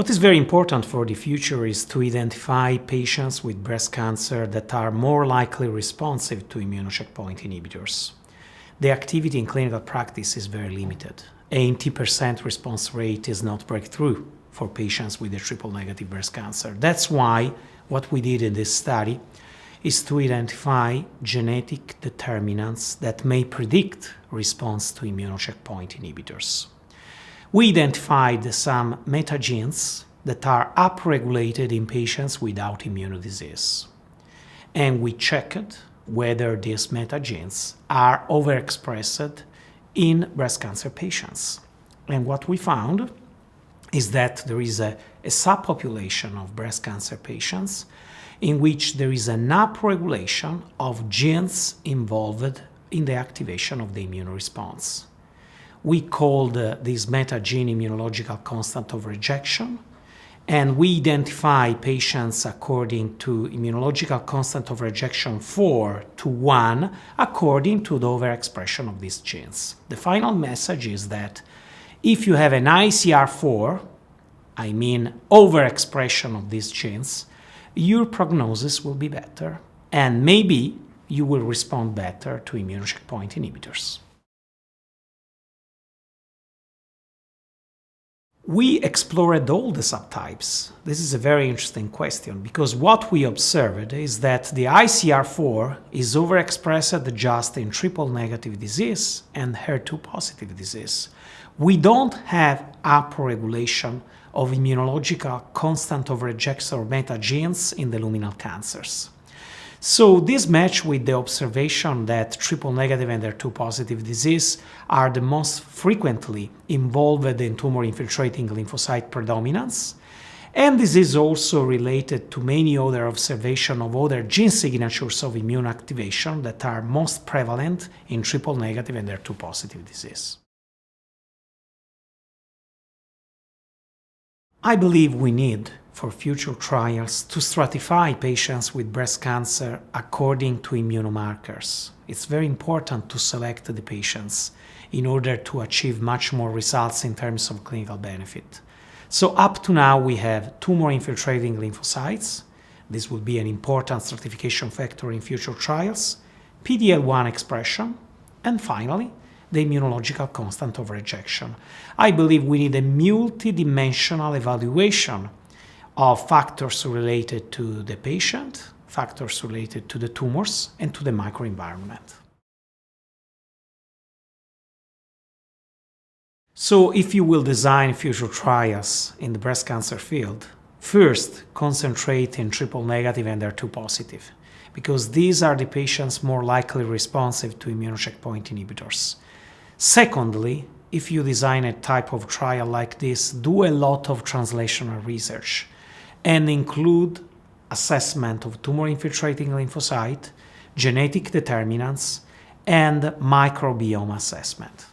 What is very important for the future is to identify patients with breast cancer that are more likely responsive to immunocheckpoint inhibitors. The activity in clinical practice is very limited. 80% response rate is not breakthrough for patients with a triple-negative breast cancer. That's why what we did in this study is to identify genetic determinants that may predict response to immunocheckpoint inhibitors. We identified some metagenes that are upregulated in patients without immunodisease. And we checked whether these metagenes are overexpressed in breast cancer patients. And what we found is that there is a subpopulation of breast cancer patients in which there is an upregulation of genes involved in the activation of the immune response. We called this metagene immunological constant of rejection, and we identify patients according to immunological constant of rejection 4 to 1 according to the overexpression of these genes. The final message is that if you have an ICR4, I mean overexpression of these genes, your prognosis will be better, and maybe you will respond better to immunocheckpoint inhibitors. We explored all the subtypes. This is a very interesting question because what we observed is that the ICR4 is overexpressed just in triple-negative disease and HER2-positive disease. We don't have upregulation of immunological constant of rejection or metagenes in the luminal cancers. So this matches with the observation that triple-negative and HER2-positive disease are the most frequently involved in tumor-infiltrating lymphocyte predominance, and this is also related to many other observations of other gene signatures of immune activation that are most prevalent in triple-negative and HER2-positive disease. I believe we need, for future trials, to stratify patients with breast cancer according to immunomarkers. It's very important to select the patients in order to achieve much more results in terms of clinical benefit. So up to now we have tumor-infiltrating lymphocytes. This will be an important stratification factor in future trials, PD-L1 expression, and finally, the immunological constant of rejection. I believe we need a multidimensional evaluation of factors related to the patient, factors related to the tumors, and to the microenvironment. So if you will design future trials in the breast cancer field, first concentrate in triple-negative and HER2-positive, because these are the patients more likely responsive to immunocheckpoint inhibitors. Secondly, if you design a type of trial like this, do a lot of translational research and include assessment of tumor-infiltrating lymphocyte, genetic determinants, and microbiome assessment.